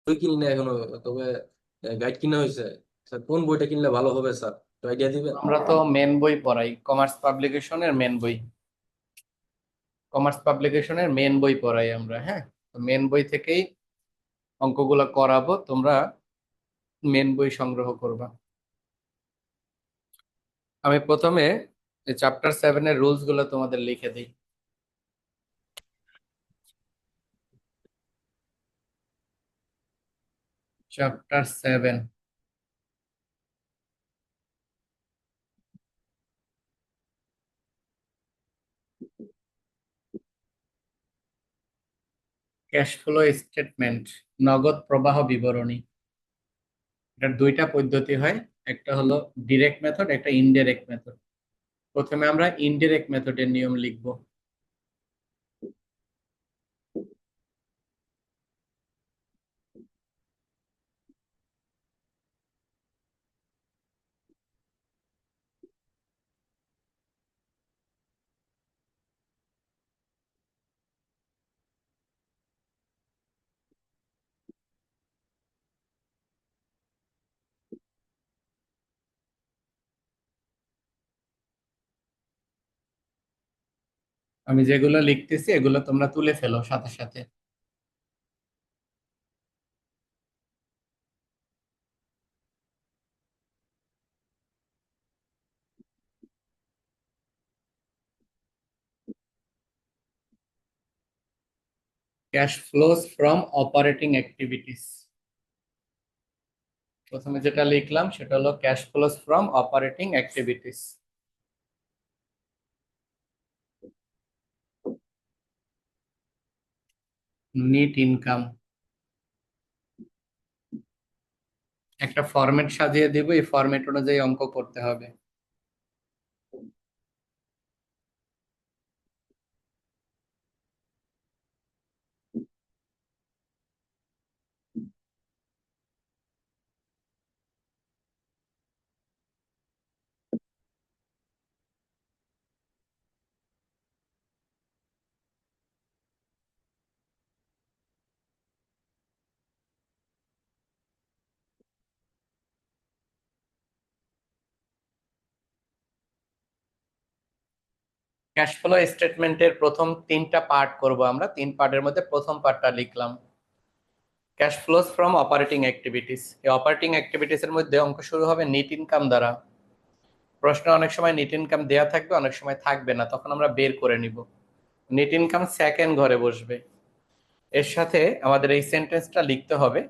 বই কিনি না এখনো, তবে গাইড কিনা হয়েছে। স্যার কোন বইটা কিনলে ভালো হবে স্যার, একটু আইডিয়া দিবেন? আমরা তো মেন বই পড়াই, কমার্স পাবলিকেশনের মেন বই। কমার্স পাবলিকেশনের মেন বই পড়াই আমরা, হ্যাঁ। তো মেন বই থেকেই অঙ্কগুলো করাবো, তোমরা মেন বই সংগ্রহ করবা। আমি প্রথমে চ্যাপ্টার 7 এর রুলস গুলো তোমাদের লিখে দিই। চ্যাপ্টার 7, ক্যাশ ফ্লো স্টেটমেন্ট, নগদ প্রবাহ বিবরণী। এটার দুইটা পদ্ধতি হয়, একটা হলো ডিরেক্ট মেথড, একটা ইনডিরেক্ট মেথড। প্রথমে আমরা ইনডিরেক্ট মেথডের নিয়ম লিখব। আমি যেগুলো লিখতেছি এগুলো তোমরা তুলে ফেলো সাথে সাথে। Cash flows from operating activities. প্রথমে যেটা লিখলাম সেটা হলো cash flows from operating activities. NEET income, একটা ফরম্যাট সাজিয়ে দিব, এই ফরম্যাট অনুযায়ী অঙ্ক করতে হবে। ক্যাশ ফ্লো স্টেটমেন্টের প্রথম 3টা পার্ট করব আমরা, 3 পার্টের মধ্যে প্রথম পার্টটা লিখলাম cash flows from operating activities. এই অপারেটিং অ্যাক্টিভিটিস এর মধ্যে অঙ্ক শুরু হবে নিট ইনকাম দ্বারা। প্রশ্ন অনেক সময় নিট ইনকাম দেয়া থাকবে, অনেক সময় থাকবে না, তখন আমরা বের করে নিব। নিট ইনকাম সেকেন্ড ঘরে বসবে। এর সাথে আমাদের এই সেন্টেন্সটা লিখতে হবে,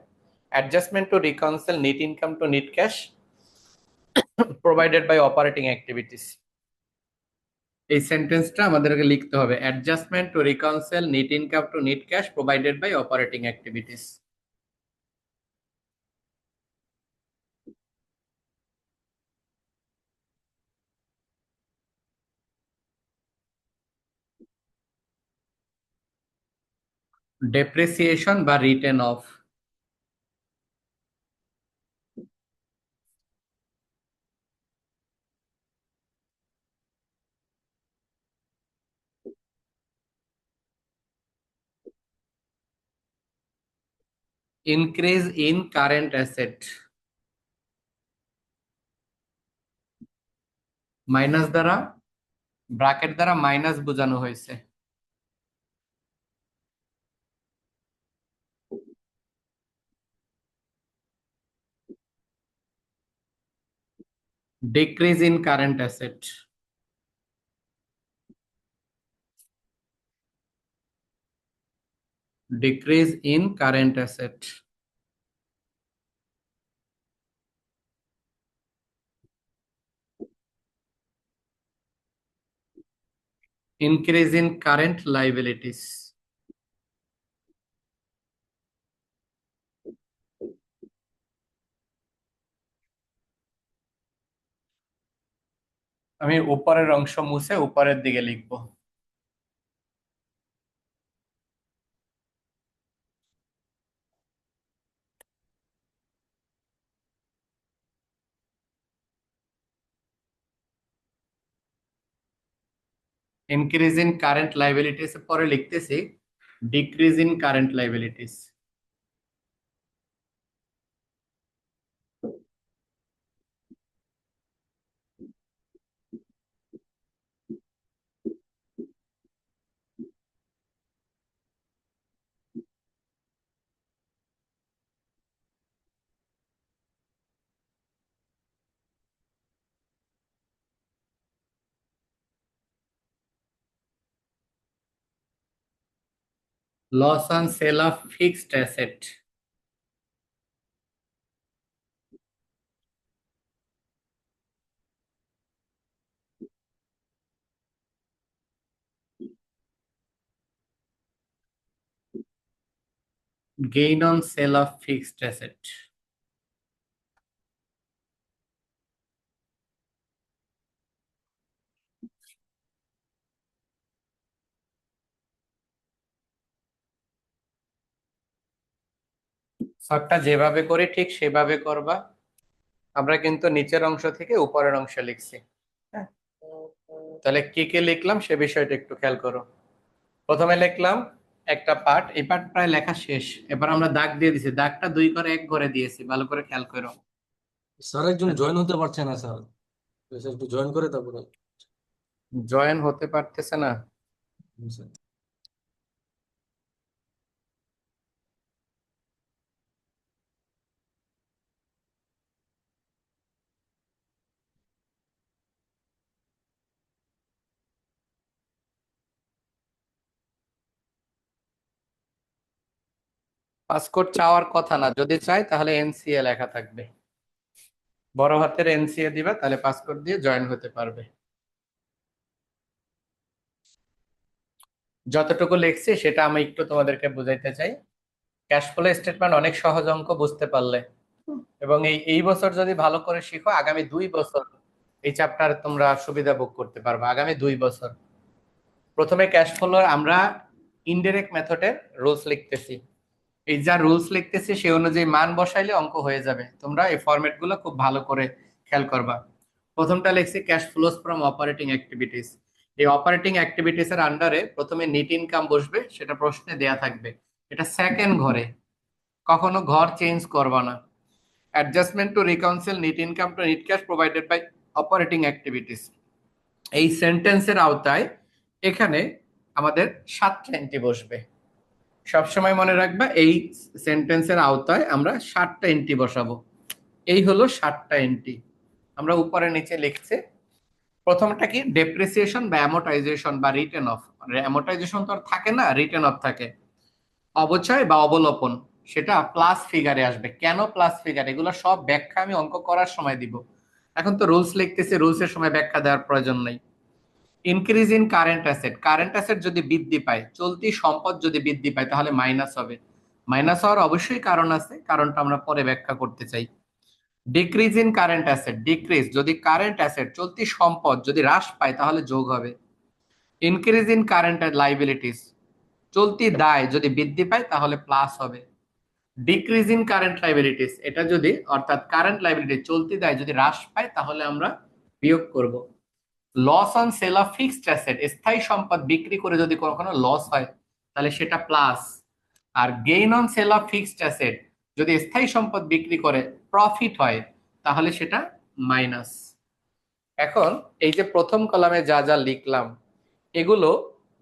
adjustment to reconcile net income to net cash provided by operating activities. এই সেন্টেন্সটা আমাদেরকে লিখতে হবে, adjustment to reconcile net income to net cash provided by operating activities. Depreciation বা written off. Increase in current asset, minus দ্বারা, bracket দ্বারা minus বোঝানো হয়েছে। Decrease in current asset, decrease in current asset. Increase in current liabilities. আমি উপরের অংশ মুছে উপরের দিকে লিখব। ইনক্রিজ ইন কারেন্ট লাইবিলিটিস পরে লিখতেছি decrease in current liabilities. Loss on sale of fixed asset. Gain on sale of fixed asset. শর্টটা যেভাবে করি ঠিক সেভাবে করবা। আমরা কিন্তু নিচের অংশ থেকে উপরের অংশ লিখছি। হ্যাঁ, তাহলে কি কি লিখলাম সে বিষয়টা একটু খেয়াল করো। প্রথমে লিখলাম একটা পার্ট, এই পার্ট প্রায় লেখা শেষ। এবার আমরা দাগ দিয়ে দিছি, দাগটা 2 করে 1 ঘরে দিয়েছি, ভালো করে খেয়াল করো। স্যার একজন জয়েন হতে পারছে না স্যার, তো স্যার একটু জয়েন করে তারপরে। জয়েন হতে পারতেছে না? হুম, স্যার। পাসকোড চাওয়ার কথা না, যদি চাই তাহলে এনসিএ লেখা থাকবে, বড় হাতের এনসিএ দিবা, তাহলে পাসকোড দিয়ে জয়েন হতে পারবে। যতটুকু লিখছি সেটা আমি একটু তোমাদেরকে বুঝাইতে চাই। ক্যাশ ফ্লো স্টেটমেন্ট অনেক সহজ অঙ্ক, বুঝতে পারলে এবং এই এই বছর যদি ভালো করে শিখো, আগামী 2 বছর এই চ্যাপ্টার তোমরা সুবিধা ভোগ করতে পারবে। আগামী 2 বছর প্রথমে ক্যাশ ফ্লো আমরা ইনডিরেক্ট মেথডের রুলস লিখতেছি। এই যা রুলস লিখতেছি সেই অনুযায়ী মান বসাইলে অঙ্ক হয়ে যাবে। তোমরা এই ফরম্যাট গুলো খুব ভালো করে খেয়াল করবা। প্রথমটা লিখছি cash flows from operating activities. এই অপারেটিং অ্যাক্টিভিটিস এর আন্ডারে প্রথমে নেট ইনকাম বসবে, সেটা প্রশ্নে দেয়া থাকবে। এটা সেকেন্ড ঘরে, কখনো ঘর চেঞ্জ করবা না। Adjustment to reconcile net income to net cash provided by operating activities. এই সেন্টেন্সের আওতায় এখানে আমাদের 7টা এন্ট্রি বসবে। সবসময় মনে রাখবা এই সেন্টেন্সের আওতায় আমরা 7টা এন্ট্রি বসাবো। এই হলো 7টা এন্ট্রি। আমরা উপরে নিচে লিখছি। প্রথমটা কি? ডেপ্রিসিয়েশন বা অ্যামোর্টাইজেশন বা রিটেন অফ। অ্যামোর্টাইজেশন তো আর থাকে না, রিটেন অফ থাকে। অবচয় বা অবলোপন, সেটা প্লাস ফিগারে আসবে। কেন প্লাস ফিগার, এগুলো সব ব্যাখ্যা আমি অঙ্ক করার সময় দিব। এখন তো রুলস লিখতেছি, রুলসের সময় ব্যাখ্যা দেওয়ার প্রয়োজন নেই। Increase in current asset, current asset যদি বৃদ্ধি পায়, চলতি সম্পদ যদি বৃদ্ধি পায়, তাহলে মাইনাস হবে। মাইনাস হওয়ার অবশ্যই কারণ আছে, কারণটা আমরা পরে ব্যাখ্যা করতে চাই। Decrease in current asset, decrease যদি কারেন্ট অ্যাসেট চলতি সম্পদ যদি হ্রাস পায়, তাহলে যোগ হবে। ইনক্রিজ ইন কারেন্ট লাইবিলিটিস, চলতি দায় যদি বৃদ্ধি পায় তাহলে প্লাস হবে। ডিক্রিজ ইন কারেন্ট লাইবিলিটিস, এটা যদি অর্থাৎ কারেন্ট লাইবিলিটি চলতি দায় যদি হ্রাস পায়, তাহলে আমরা বিয়োগ করব। Loss on sale of fixed asset, স্থায়ী সম্পদ বিক্রি করে যদি কখনো লস হয়, তাহলে সেটা প্লাস। আর gain on sale of fixed asset, যদি স্থায়ী সম্পদ বিক্রি করে প্রফিট হয়, তাহলে সেটা মাইনাস। এখন এই যে প্রথম কলামে যা যা লিখলাম, এগুলো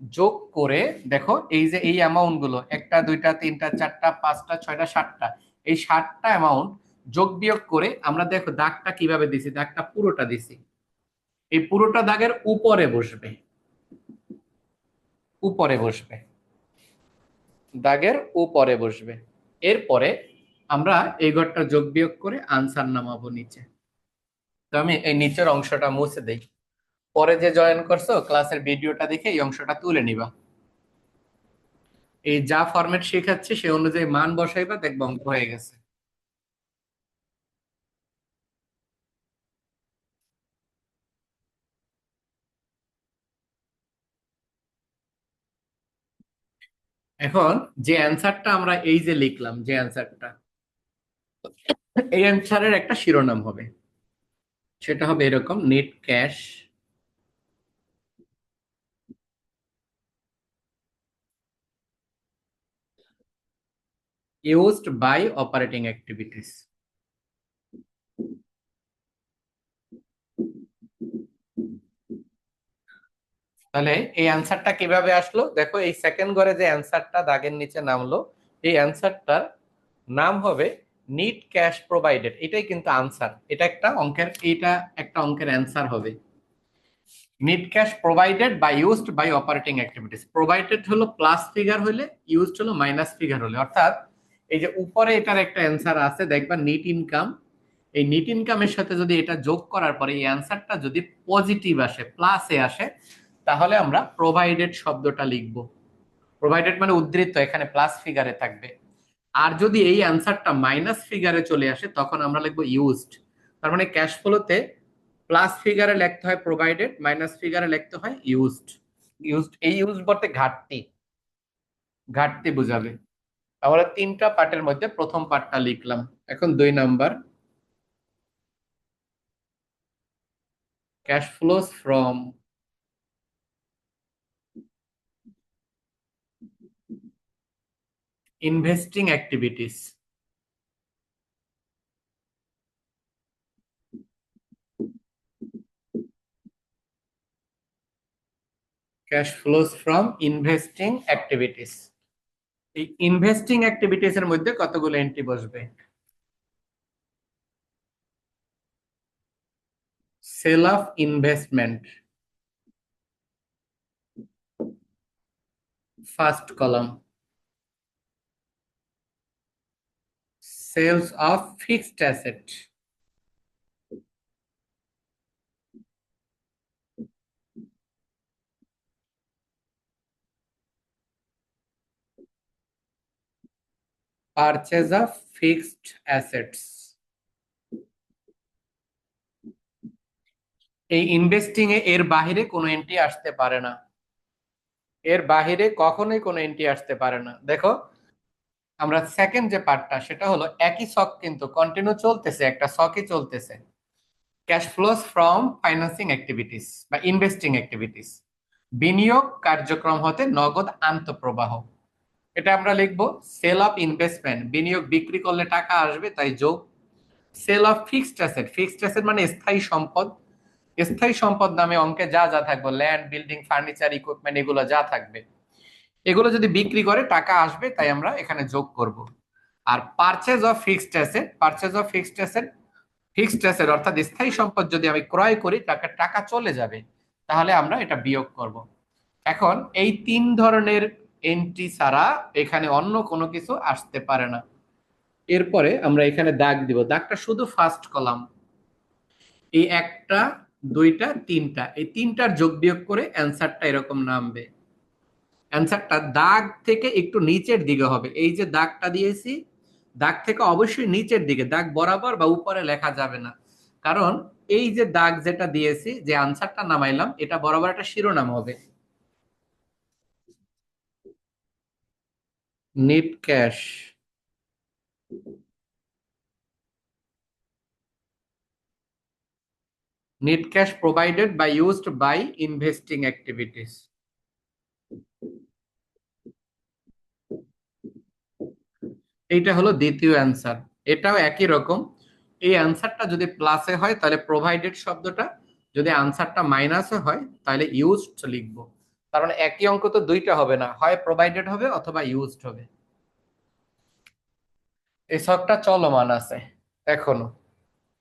যোগ করে দেখো, এই যে এই অ্যামাউন্ট গুলো 1টা 2টা 3টা 4টা 5টা 6টা 7টা, এই 7টা অ্যামাউন্ট যোগ বিয়োগ করে আমরা দেখো দাগটা কিভাবে দিছি, দাগটা পুরোটা দিছি। এই পুরোটা দাগের উপরে বসবে, উপরে বসবে, দাগের উপরে বসবে। এরপরে আমরা এই ঘরটা যোগ বিয়োগ করে আনসার নামাবো নিচে। তো আমি এই নিচের অংশটা মুছে দেই। পরে যে জয়েন করছো ক্লাসের ভিডিওটা দেখে এই অংশটা তুলে নিবা। এই যা ফরম্যাট শেখাচ্ছি সে অনুযায়ী মান বসাইবা, দেখবা অঙ্ক হয়ে গেছে। এখন যে অ্যান্সারটা আমরা এই যে লিখলাম, যে অ্যান্সারটা, এই অ্যান্সারের একটা শিরোনাম হবে। সেটা হবে এরকম: net cash used by operating activities. তাহলে এই অ্যান্সারটা কিভাবে আসলো দেখো, এই সেকেন্ড ঘরে যে অ্যান্সারটা দাগের নিচে নামলো, এই অ্যান্সারটার নাম হবে নিট ক্যাশ প্রোভাইডেড। এটাই কিন্তু আনসার, এটা একটা অঙ্কের, এইটা একটা অঙ্কের অ্যান্সার হবে। নেট ক্যাশ প্রোভাইডেড বা used by operating activities. Provided হলো প্লাস ফিগার হলে, ইউজড হলো মাইনাস ফিগার হলে। অর্থাৎ এই যে উপরে এটার একটা অ্যান্সার আছে দেখবা নেট ইনকাম, এই নেট ইনকামের সাথে যদি এটা যোগ করার পরে এই অ্যান্সারটা যদি পজিটিভ আসে, প্লাসে আসে, তাহলে আমরা প্রোভাইডেড শব্দটা লিখব। প্রোভাইডেড মানে উদ্ধৃত, এখানে প্লাস ফিগারে থাকবে। আর যদি এই অ্যান্সারটা মাইনাস ফিগারে চলে আসে তখন আমরা লিখবো ইউজড। তার মানে ক্যাশ ফ্লোতে প্লাস ফিগারে লিখতে হয় প্রোভাইডেড, মাইনাস ফিগারে লিখতে হয় ইউজড। ইউজড, এই ইউজড বলতে ঘাটতি, ঘাটতি বোঝাবে। আমরা তিনটা পার্টের মধ্যে প্রথম পার্টটা লিখলাম। এখন 2 number, cash flows from investing activities. Cash flows from investing activities. এই ইনভেস্টিং অ্যাক্টিভিটিস এর মধ্যে কতগুলো এন্ট্রি বসবে? Sale of investment, first column. Sales of fixed asset, purchase of fixed assets. এই ইনভেস্টিং এ এর বাহিরে কোনো এন্ট্রি আসতে পারে না, এর বাহিরে কখনোই কোনো এন্ট্রি আসতে পারে না। দেখো আমরা সেকেন্ড যে পার্টটা সেটা হলো একই ছক কিন্তু কন্টিনিউ চলতেছে, একটা ছকই চলতেছে। Cash flows from financing activities বা ইনভেস্টিং অ্যাক্টিভিটিস, বিনিয়োগ কার্যক্রম হতে নগদ আন্তঃপ্রবাহ। এটা আমরা লিখবো সেল অফ ইনভেস্টমেন্ট, বিনিয়োগ বিক্রি করলে টাকা আসবে তাই যোগ। Sale of fixed asset, fixed asset মানে স্থায়ী সম্পদ, স্থায়ী সম্পদ নামে অঙ্কে যা যা থাকবে, ল্যান্ড, বিল্ডিং, ফার্নিচার, ইকুইপমেন্ট, এগুলো যা থাকবে, এগুলো যদি বিক্রি করে টাকা আসবে তাই আমরা এখানে যোগ করব। আর purchase of fixed asset, purchase of fixed asset, fixed asset অর্থাৎ স্থায়ী সম্পদ যদি আমি ক্রয় করি টাকা টাকা চলে যাবে, তাহলে আমরা এটা বিয়োগ করব। এখন এই তিন ধরনের এন্ট্রি ছাড়া এখানে অন্য কোনো কিছু আসতে পারে না। এরপরে আমরা এখানে দাগ দিব, দাগটা শুধু ফার্স্ট কলাম। এই একটা, দুইটা, তিনটা, এই তিনটার যোগ বিয়োগ করে অ্যান্সারটা এরকম নামবে। অ্যান্সারটা দাগ থেকে একটু নিচের দিকে হবে। এই যে দাগটা দিয়েছি, দাগ থেকে অবশ্যই নিচের দিকে, দাগ বরাবর বা উপরে লেখা যাবে না। কারণ এই যে দাগ যেটা দিয়েছি, যে আনসারটা নামাইলাম, এটা বরাবর একটা শিরোনাম হবে। Net cash net cash provided by used by investing activities. এইটা হলো দ্বিতীয় অ্যান্সার, এটাও একই রকম। এই অ্যান্সারটা যদি প্লাসে হয় তাহলে প্রোভাইডেড শব্দটা, যদি অ্যান্সারটা মাইনাসে হয় তাহলে ইউজড লিখবো। তার মানে একই অঙ্ক তো দুইটা হবে না, হয় প্রোভাইডেড হবে অথবা ইউজড হবে। এই ছকটা চলমান আছে এখনো,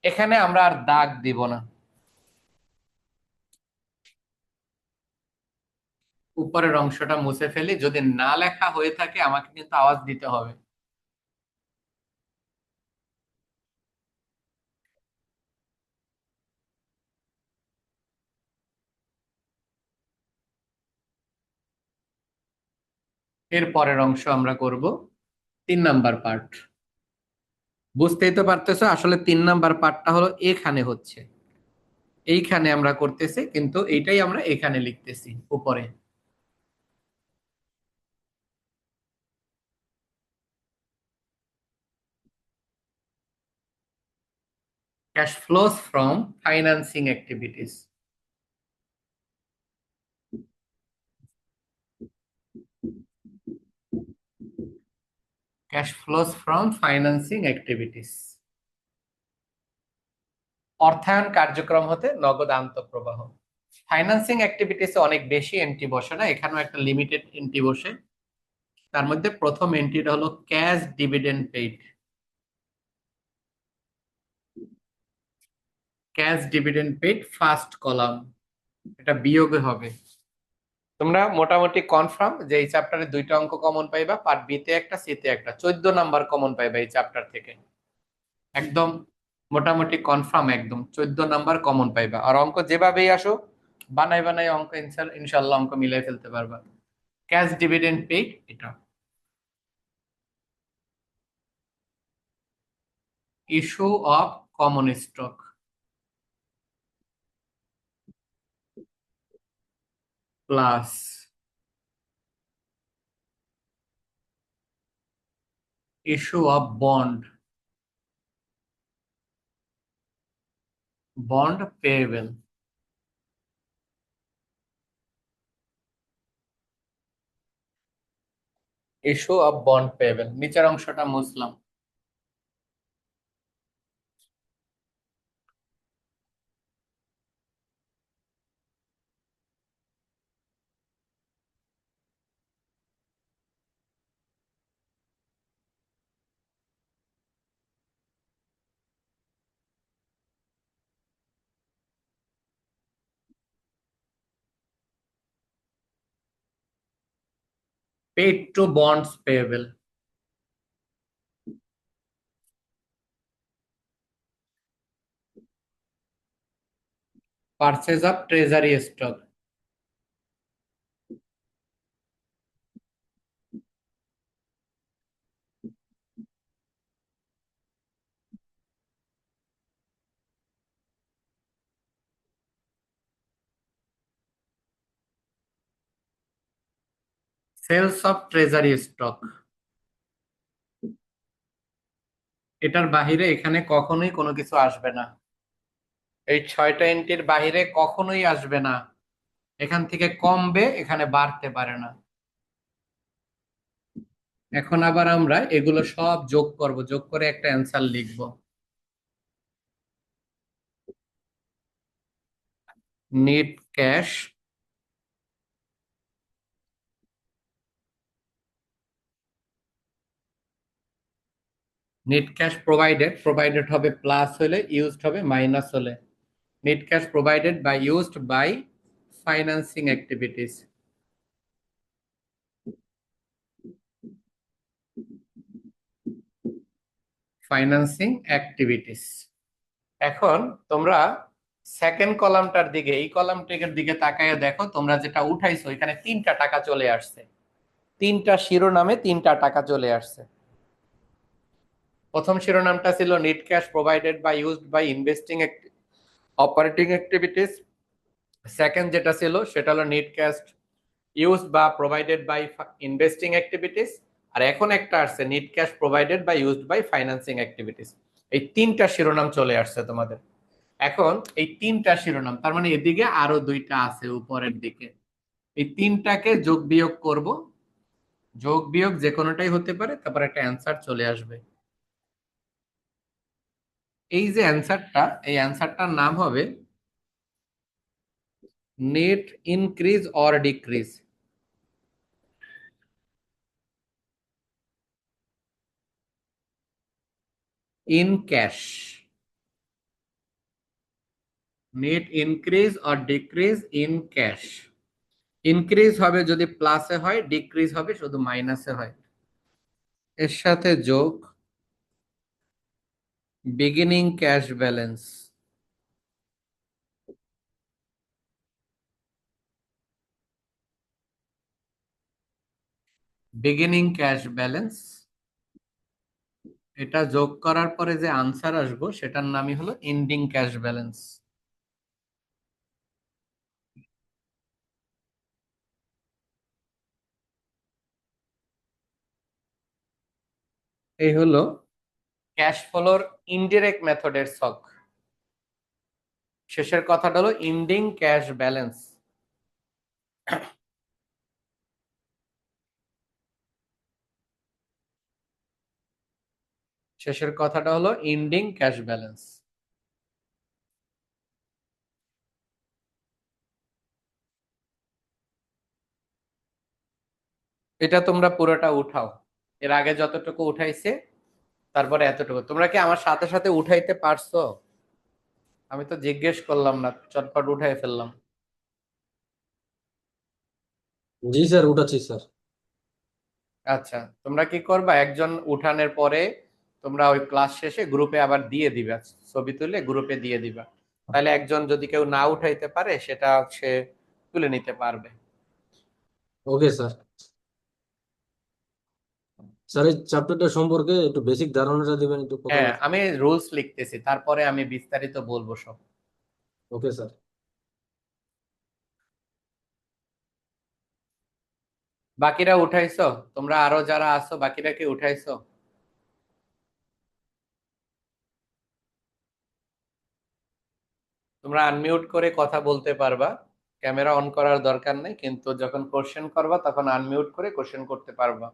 এখানে আমরা আর দাগ দিব না। উপরের অংশটা মুছে ফেলি, যদি না লেখা হয়ে থাকে আমাকে কিন্তু আওয়াজ দিতে হবে। এর পরের অংশ আমরা করব 3 নাম্বার পার্ট। বুঝতেই তো পারতেছো আসলে 3 নাম্বার পার্টটা হলো এখানে হচ্ছে, এইখানে আমরা করতেছি, কিন্তু এইটাই আমরা এখানে লিখতেছি উপরে। Cash flows from financing activities. Cash flows from financing activities, অর্থায়ন কার্যক্রম হতে নগদ আন্তঃপ্রবাহ। ফাইন্যান্সিং অ্যাক্টিভিটিসে অনেক বেশি এন্ট্রি বসে না, এখানেও একটা লিমিটেড এন্ট্রি বসে। তার মধ্যে প্রথম এন্ট্রিটা হলো cash dividend paid. Cash dividend paid first column. এটা বিয়োগে হবে। তোমরা মোটামুটি কনফার্ম যে এই চ্যাপ্টারে দুইটা অঙ্ক কমন পাইবা, পার্ট বি তে একটা, সি তে একটা, 14 নাম্বার কমন পাইবা এই চ্যাপ্টার থেকে। একদম মোটামুটি কনফার্ম, একদম 14 নাম্বার কমন পাইবা। আর অঙ্ক যেভাবেই আসো বানাই বানাই অঙ্ক ইনশাল্লাহ অঙ্ক মিলাই ফেলতে পারবা। ক্যাশ ডিভিডেন্ড পেইড এটা। Issue of common stock plus issue of bond, bond payable. Issue of bond payable, নিচের অংশটা মুছলাম। Paid to bonds payable, purchase of treasury stock, sales of treasury stock. এটার বাহিরে এখানে কখনোই কোনো কিছু আসবে না। এই 6টা এন্ট্রির বাহিরে কখনোই আসবে না। এখান থেকে কমবে, এখানে বাড়তে পারে না। এখন আবার আমরা এগুলো সব যোগ করব, যোগ করে একটা অ্যান্সার লিখব। Net cash net cash provided, provided হবে প্লাস হলে, ইউজড হবে মাইনাস হলে। Net cash provided by used by financing activities, financing activities. এখন তোমরা সেকেন্ড কলামটার দিকে, এই কলামটার দিকে তাকায় দেখো, তোমরা যেটা উঠাইছো এখানে 3টা টাকা চলে আসছে। 3টা শিরোনামে 3টা টাকা চলে আসছে। প্রথম শিরোনামটা ছিল net cash provided by used by investing operating activities. Second যেটা ছিল সেটা হলো নেট ক্যাশ ইউজড বা প্রোভাইডেড বাই ইনভেস্টিং অ্যাক্টিভিটিস। আর এখন একটা আসছে net cash provided by used by financing activities. এই 3টা শিরোনাম চলে আসছে তোমাদের। এখন এই 3টা শিরোনাম, তার মানে এদিকে আরো 2টা আছে উপরের দিকে। এই 3টাকে যোগ বিয়োগ করব, যোগ বিয়োগ যে কোনোটাই হতে পারে, তারপর একটা অ্যান্সার চলে আসবে। এই যে অ্যান্সারটা, এই অ্যান্সারটার নাম হবে net increase or decrease in cash. Net increase or decrease in cash. Increase হবে যদি প্লাসে হয়, ডিক্রিজ হবে শুধু মাইনাসে হয়। এর সাথে যোগ beginning cash balance, beginning cash balance. এটা যোগ করার পরে যে আনসার আসবো সেটার নামই হলো এন্ডিং ক্যাশ ব্যালেন্স। এই হলো ক্যাশ ফ্লোর ইনডিরেক্ট মেথডের ছক। শেষের কথাটা হলো এন্ডিং ক্যাশ ব্যালেন্স। শেষের কথাটা হলো এন্ডিং ক্যাশ ব্যালেন্স। এটা তোমরা পুরোটা উঠাও, এর আগে যতটুকু উঠাইছে তারপরে এতটুকু। তোমরা কি আমার সাথে সাথে উঠাইতে পারছো? আমি তো জিজ্ঞেস করলাম না, চটপট উঠাই ফেললাম। জি স্যার, উঠাচ্ছি স্যার। আচ্ছা, তোমরা কি করবা, একজন উঠানের পরে তোমরা ওই ক্লাস শেষে গ্রুপে আবার দিয়ে দিবা, ছবি তুলে গ্রুপে দিয়ে দিবা। তাহলে একজন যদি কেউ না উঠাইতে পারে সেটা সে তুলে নিতে পারবে। Okay sir. স্যার এই চ্যাপ্টারটা সম্পর্কে একটু বেসিক ধারণাটা দিবেন একটু হ্যাঁ, প্রথমে। আমি রুলস লিখতেছি, তারপরে আমি বিস্তারিত বলবো সব। Okay sir. বাকিরা উঠাইছো? তোমরা আরো যারা আছো বাকিরা কি উঠাইছো? তোমরা আনমিউট করে কথা বলতে পারবা, ক্যামেরা অন করার দরকার নেই, কিন্তু যখন কোশ্চেন করবা তখন আনমিউট করে কোশ্চেন করতে পারবা।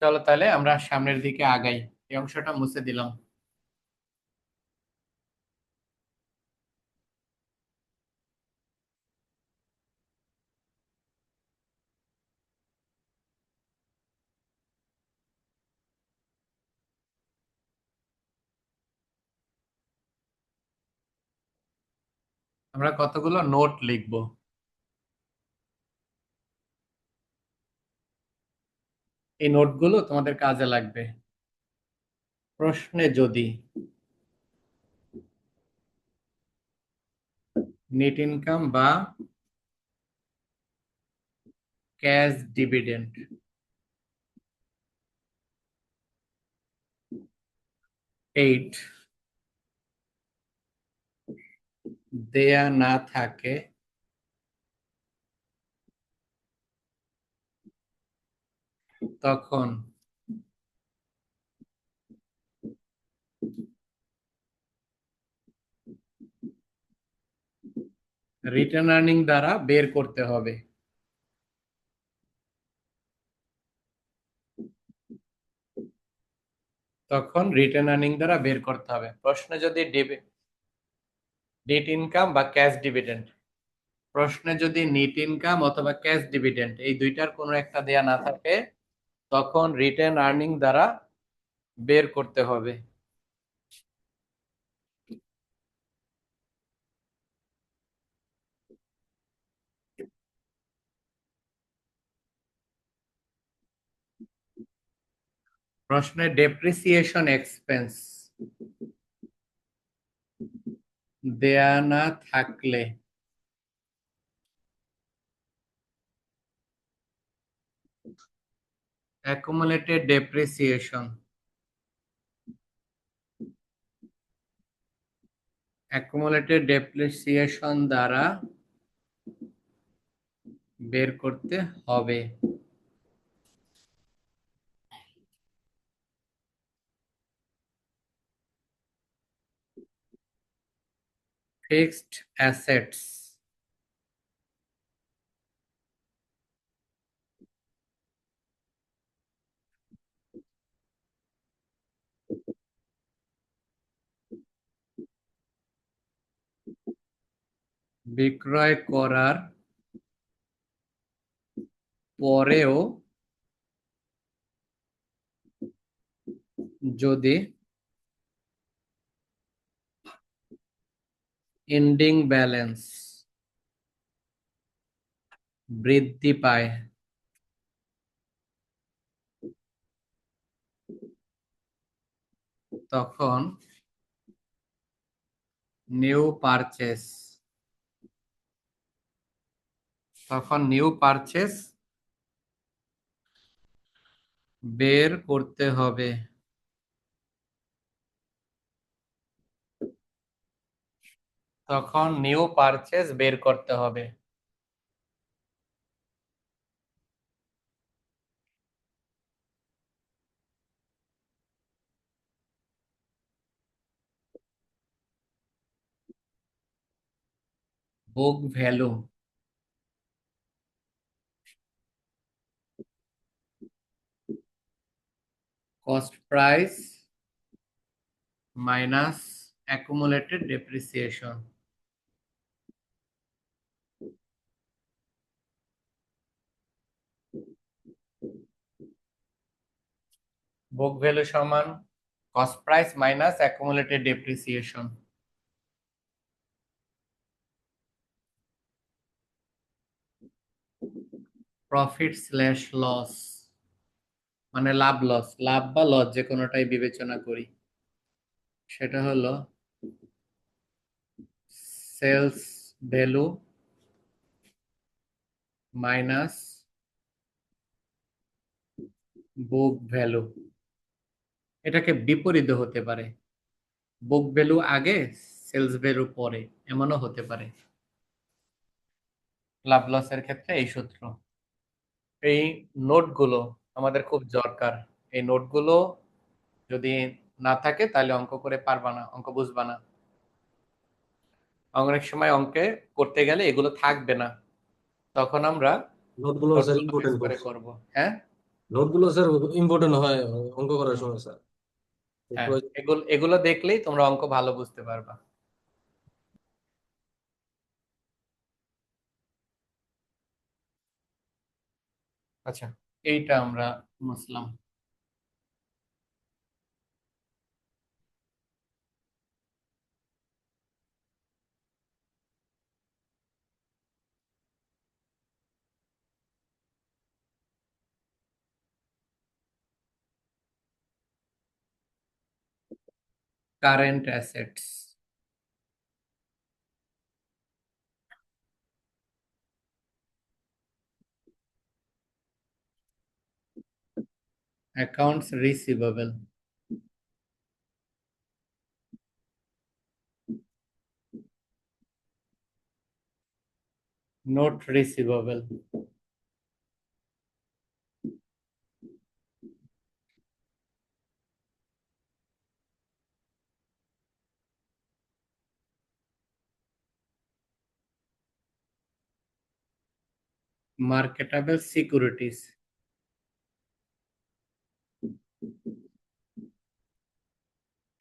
চলো তাহলে আমরা সামনের দিকে আগাই। এই অংশটা মুছে দিলাম। আমরা কতগুলো নোট লিখবো, এই নোটগুলো তোমাদের কাজে লাগবে। প্রশ্নে যদি নেট ইনকাম বা ক্যাশ ডিভিডেন্ড 8 দেয়া না থাকে, তখন রিটার্ন আর্নিং দ্বারা বের করতে হবে। তখন রিটার্ন আর্নিং দ্বারা বের করতে হবে। প্রশ্নে যদি নেট ইনকাম বা ক্যাশ ডিভিডেন্ড, প্রশ্নে যদি নেট ইনকাম অথবা ক্যাশ ডিভিডেন্ড এই দুইটার কোনো একটা দেয়া না থাকে, তখন রিটেন আর্নিং দ্বারা বের করতে হবে। প্রশ্নে ডেপ্রিসিয়েশন এক্সপেন্স দেয়া না থাকলে অ্যাকুমুলেটেড ডেপ্রিসিয়েশন, অ্যাকুমুলেটেড ডেপ্রিসিয়েশন দ্বারা বের করতে হবে। ফিক্সড অ্যাসেটস বিক্রয় করার পরেও যদি এন্ডিং ব্যালেন্স বৃদ্ধি পায়, তখন নিউ পারচেস, তখন নিউ পারচেস বের করতে হবে। তখন নিউ পারচেস বের করতে হবে। Book value cost price minus accumulated depreciation. Book value সমান cost price minus accumulated depreciation. Profit slash loss মানে লাভ লস, লাভ বা লস যে কোনোটাই বিবেচনা করি, সেটা হলো sales value minus book value. এটাকে বিপরীত হতে পারে, বুক ভ্যালু আগে সেলস ভ্যালু পরে, এমনও হতে পারে। লাভ লসের ক্ষেত্রে এই সূত্র। এই নোটগুলো আমাদের খুব দরকার। এই নোটগুলো যদি না থাকে তাহলে অঙ্ক করে পারবা না, অঙ্ক বুঝবা না। অনেক সময় অঙ্কে করতে গেলে এগুলো থাকবে না, তখন আমরা নোটগুলো স্যার নোটগুলো মিস ইম্পর্টেন্ট খুব। করে করব। হ্যাঁ, নোটগুলো স্যার ইম্পর্টেন্ট হয় অঙ্ক করার হুম, সময় স্যার। হ্যাঁ, এগুলো এগুলো দেখলেই তোমরা অঙ্ক ভালো বুঝতে পারবা। আচ্ছা, এইটা আমরা মুছলাম। Current assets, accounts receivable, note receivable, marketable securities,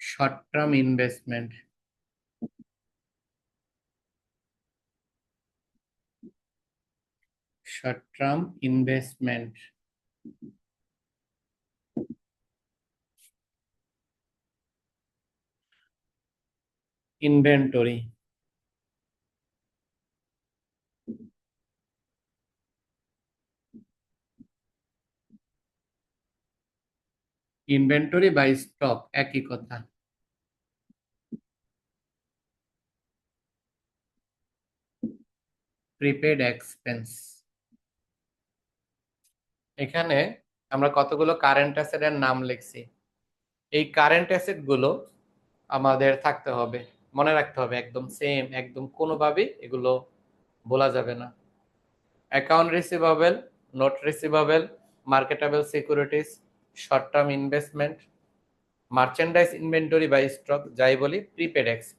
short term investment, short term investment, inventory, inventory বা স্টক একই কথা। Prepaid expense. এখানে আমরা কতগুলো কারেন্ট অ্যাসেটের নাম লিখছি। এই কারেন্ট অ্যাসেট গুলো আমাদের থাকতে হবে, মনে রাখতে হবে, একদম সেম, একদম কোনোভাবেই এগুলো বলা যাবে না। Account receivable, note receivable, marketable securities, short term investment, merchandise inventory বা স্টক, যাই বলি প্রিপেড এক্সপেন্স।